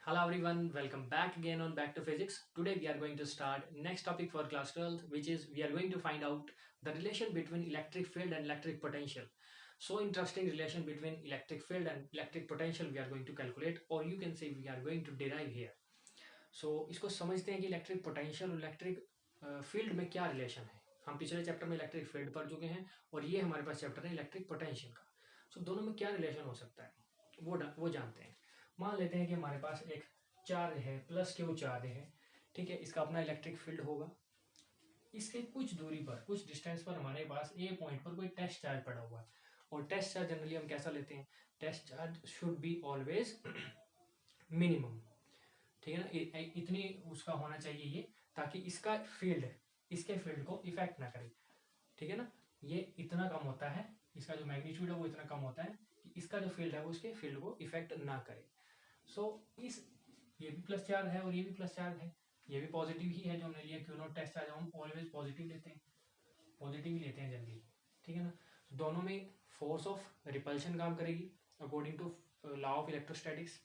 Hello everyone, welcome back again on Back to Physics. Today we are going to start next topic for class 12th, which is we are going to find out the relation between electric field and electric potential. So interesting relation between electric field and electric potential we are going to calculate, or you can say we are going to derive here. So इसको समझते हैं कि electric potential और electric field में क्या relation है। हम पिछले चैप्टर में इलेक्ट्रिक फील्ड पढ़ चुके हैं और ये हमारे पास चैप्टर है इलेक्ट्रिक पोटेंशियल का। सो दोनों में क्या रिलेशन हो सकता है वो जानते हैं। मान लेते हैं कि हमारे पास एक चार्ज है, प्लस क्यू चार्ज है, ठीक है। इसका अपना इलेक्ट्रिक फील्ड होगा। इसके कुछ दूरी पर, कुछ डिस्टेंस पर हमारे पास ए पॉइंट पर कोई टेस्ट चार्ज पड़ा हुआ है। और टेस्ट चार्ज जनरली हम कैसा लेते हैं, test charge should be always minimum, ठीक है ना। इतनी उसका होना चाहिए ये, ताकि इसका फील्ड इसके फील्ड को इफेक्ट ना करे, ठीक है ना। ये इतना कम होता है, इसका जो मैग्नीट्यूड है वो इतना कम होता है कि इसका जो फील्ड है वो उसके फील्ड को इफेक्ट ना करे। सो इस ये भी प्लस चार्ज है और ये भी प्लस चार्ज है, ये भी पॉजिटिव ही है जो हमने लिया। क्यों नॉट टेस्ट चार्ज हम ऑलवेज पॉजिटिव लेते हैं, पॉजिटिव ही लेते हैं जनरली, ठीक है ना। दोनों में फोर्स ऑफ रिपल्शन काम करेगी according to law of electrostatics.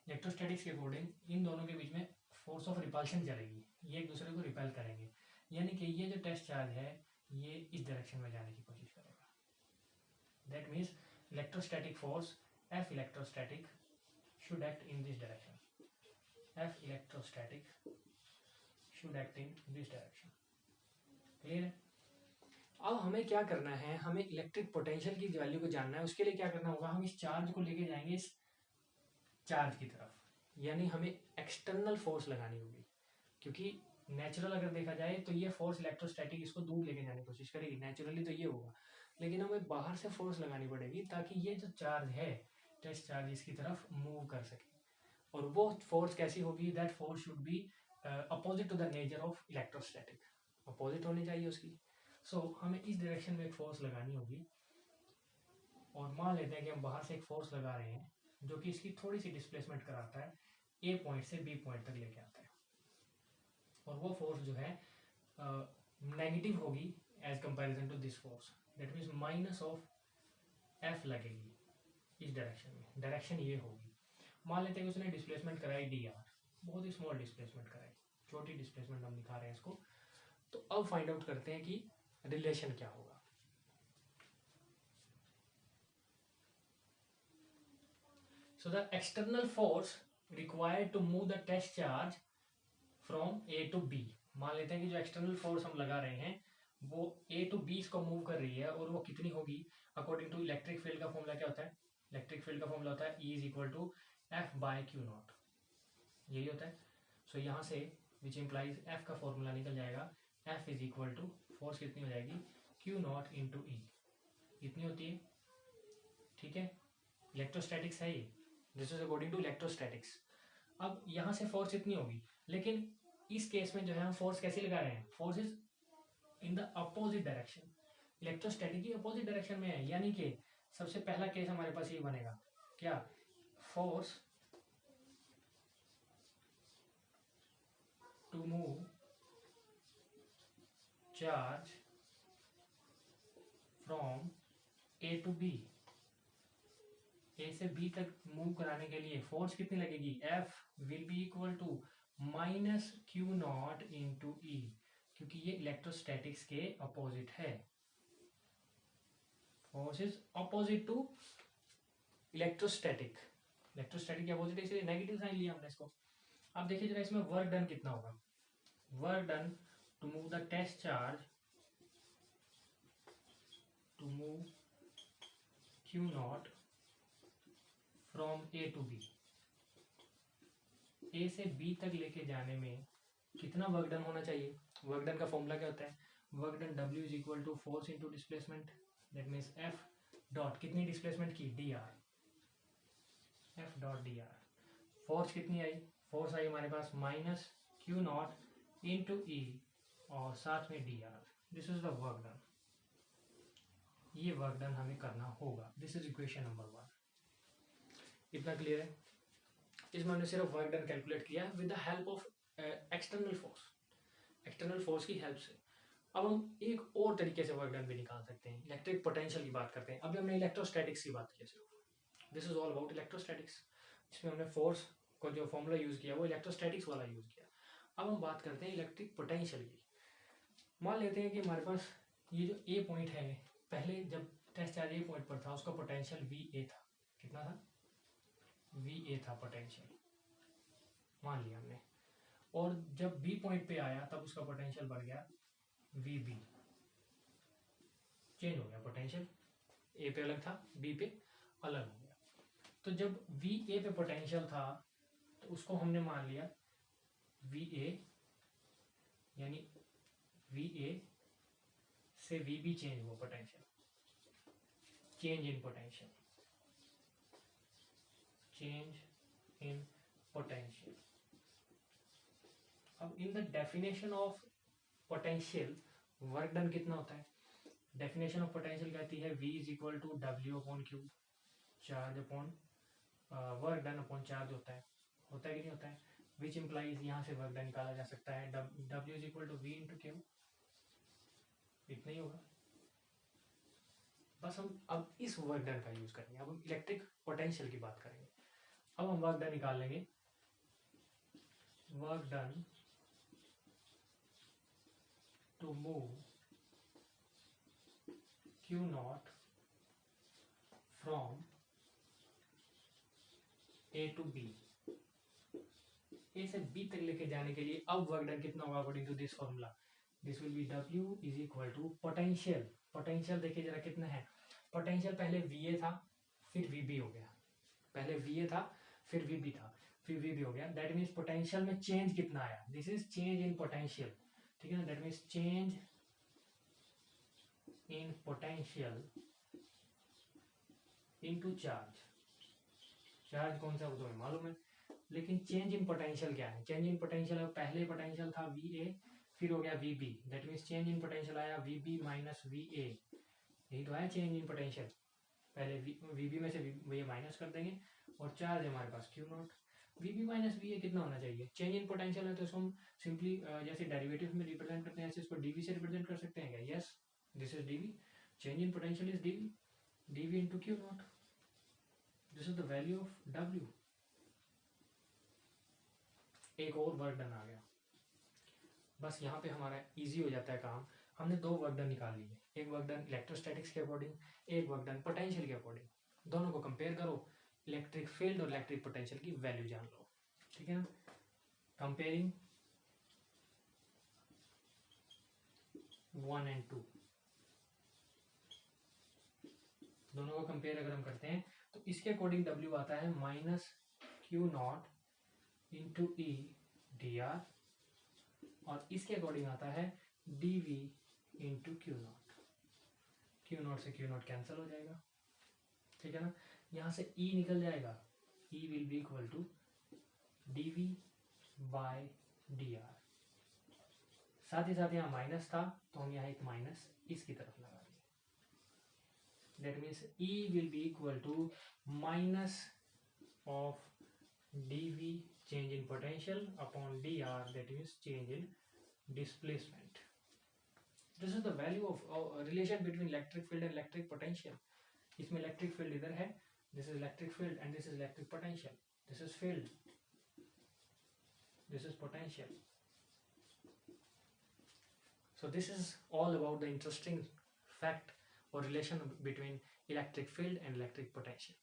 Electrostatics के अकॉर्डिंग इन दोनों के बीच में फोर्स ऑफ रिपल्शन चलेगी, ये एक दूसरे को रिपेल करेंगे। यानी कि ये जो टेस्ट चार्ज है ये इस डायरेक्शन में जाने की कोशिश करेगा। That means electrostatic force F electrostatic should act in this direction. F electrostatic should act in this direction. Clear है। अब हमें क्या करना है, हमें इलेक्ट्रिक पोटेंशियल की वैल्यू को जानना है। उसके लिए क्या करना होगा, हम इस चार्ज को लेके जाएंगे इस चार्ज की तरफ, यानी हमें एक्सटर्नल फोर्स लगानी होगी। क्योंकि नेचुरल अगर देखा जाए तो ये फोर्स इलेक्ट्रोस्टैटिक इसको दूर लेके जाने की कोशिश करेगी, नेचुरली तो ये होगा। लेकिन हमें बाहर से फोर्स लगानी पड़ेगी ताकि ये जो चार्ज है, टेस्ट चार्ज, इसकी तरफ मूव कर सके। और वो फोर्स कैसी होगी, that force should be opposite to the nature of electrostatic, opposite होनी चाहिए उसकी। सो हमें इस डायरेक्शन में एक फोर्स लगानी होगी। और मान लेते हैं कि हम बाहर से एक फोर्स लगा रहे हैं जो कि इसकी थोड़ी सी डिस्प्लेसमेंट कराता है, ए पॉइंट से बी पॉइंट तक लेके आता है। और वो फोर्स जो है नेगेटिव होगी as comparison to this force. That means minus of F लगेगी इस डायरेक्शन में, डायरेक्शन ये होगी। मान लेते हैं कि उसने डिस्प्लेसमेंट कराई डी आर, बहुत ही स्मॉल डिस्प्लेसमेंट कराई, छोटी डिस्प्लेसमेंट हम दिखा रहे हैं इसको। तो अब फाइंड आउट करते हैं कि रिलेशन क्या होगा। So the external force required to move the test charge from A to B. मान लेते हैं कि जो एक्सटर्नल फोर्स हम लगा रहे हैं वो ए टू बी को मूव कर रही है, और वो कितनी होगी अकॉर्डिंग टू इलेक्ट्रिक फील्ड का फॉर्मूला क्या होता है, इलेक्ट्रिक फील्ड का फॉर्मूला होता है E is equal to F by Q naught, यही होता है। सो यहाँ से विच इम्प्लाइज एफ का फॉर्मूला निकल जाएगा, F is equal to force कितनी हो जाएगी, क्यू नॉट इंटू ई, इतनी होती है, ठीक है। इलेक्ट्रोस्टैटिक्स है ये, this is according to electrostatics. अब यहाँ से फोर्स इतनी होगी, लेकिन इस केस में जो है हम फोर्स कैसे लगा रहे हैं, force is in the opposite direction, electrostatic की अपोजिट डायरेक्शन में है। यानी कि सबसे पहला केस हमारे पास ये बनेगा, क्या, force to move charge from A to B, A से बी तक मूव कराने के लिए फोर्स कितनी लगेगी, F will be equal to minus Q naught into E, क्योंकि ये इलेक्ट्रोस्टैटिक्स के अपोजिट है। Force is opposite to electrostatic, electrostatic के अपोजिट, इसलिए नेगेटिव साइन लिया हमने इसको। अब देखिए जरा इसमें वर्क डन कितना होगा, work done to move the test charge, to move q naught from A to B, A से बी तक लेके जाने में कितना वर्क डन होना चाहिए। वर्क डन का फॉर्मूला क्या होता है, work done W is equal to force into displacement, that means F dot कितनी डिस्प्लेसमेंट की, D R, F dot D R. Force कितनी आई, फोर्स आई हमारे पास minus Q naught into E और साथ में D R, this is the work done. ये वर्क डन हमें करना होगा, दिस इज इक्वेशन नंबर 1। इतना क्लियर है। इसमें हमने सिर्फ वर्क डन कैलकुलेट किया with the help of external force, external force की हेल्प से। अब हम एक और तरीके से वर्क डन भी निकाल सकते हैं, इलेक्ट्रिक पोटेंशियल की बात करते हैं। अभी हमने इलेक्ट्रोस्टैटिक्स की बात की सिर्फ, this is all about electrostatics. इसमें हमने फोर्स को जो फॉर्मूला यूज किया वो इलेक्ट्रोस्टैटिक्स वाला यूज किया। अब हम बात करते हैं इलेक्ट्रिक पोटेंशियल की। मान लेते हैं कि हमारे पास ये जो ए पॉइंट है, पहले जब टेस्ट चार्ज ए पॉइंट पर था उसका पोटेंशियल वी ए था। कितना था? वी ए था पोटेंशियल, मान लिया हमने। और जब बी पॉइंट पे आया तब उसका पोटेंशियल बढ़ गया वी बी, चेंज हो गया पोटेंशियल। ए पे अलग था, बी पे अलग हो गया। तो जब वी ए पे पोटेंशियल था तो उसको हमने मान लिया वी ए, यानी वी ए से वी बी चेंज हुआ potential, change in potential, change in potential. अब in the definition of potential work done कितना होता है? डेफिनेशन ऑफ पोटेंशियल कहती है V is equal to W upon q, charge upon work done upon charge होता है कि नहीं होता है? विच इम्प्लाइज, यहाँ से वर्क डन निकाला जा सकता है W is equal to V into Q, इतना ही होगा। बस हम अब इस वर्क डन का यूज करेंगे, अब हम इलेक्ट्रिक पोटेंशियल की बात करेंगे। अब हम वर्क डन निकाल लेंगे। Work done to move Q naught from A to B, A से B तक लेके जाने के लिए अब वर्क डन कितना होगा according to this formula? This will be W is equal to potential. Potential देखिए जरा कितना है। पोटेंशियल पहले VA था फिर VB हो गया, पहले VA था फिर VB था फिर VB हो गया। दैट मीन्स पोटेंशियल में चेंज कितना आया? This is change in potential, ठीक है ना? That means change in potential into charge. Charge कौन सा वो तो मालूम है, लेकिन चेंज इन पोटेंशियल क्या है? चेंज इन पोटेंशियल पहले पोटेंशियल था VA फिर हो गया VB, that means change in potential आया VB माइनस VA, यही तो है चेंज इन पोटेंशियल। पहले VB में से VA माइनस कर देंगे और चार्ज है हमारे पास Q not. VB minus VA कितना होना चाहिए? चेंज इन पोटेंशियल है तो इसको हम सिंपली जैसे डेरिवेटिव में रिप्रेजेंट करते हैं ऐसे इसको DV से रिप्रेजेंट कर सकते हैं क्या? Yes, this is DV, change in potential is DV, DV into Q not, this is the value of W। एक और वर्क डन आ गया, बस यहाँ पे हमारा इजी हो जाता है काम। हमने दो वर्क डन निकाल लिए, एक वर्क डन इलेक्ट्रोस्टैटिक्स के अकॉर्डिंग, एक वर्क डन पोटेंशियल के अकॉर्डिंग। दोनों को कंपेयर करो, इलेक्ट्रिक फील्ड और इलेक्ट्रिक पोटेंशियल की वैल्यू जान लो, ठीक है ना? कंपेयरिंग 1 and 2, दोनों को कंपेयर अगर हम करते हैं तो इसके अकॉर्डिंग W आता है minus Q not into E dr, और इसके अकॉर्डिंग आता है dV into Q not. Q not से Q नॉट कैंसिल हो जाएगा, ठीक है ना? यहाँ से E निकल जाएगा, E will be equal to dV by dr। साथ ही साथ यहाँ माइनस था तो हम यहाँ एक माइनस इसकी तरफ लगा देंगे। That means E will be equal to minus of dV change in potential upon dr, that is change in displacement. This is the value of relation between electric field and electric potential. इसमें electric field इधर है, this is electric field and this is electric potential. This is field, this is potential. So this is all about the interesting fact or relation between electric field and electric potential.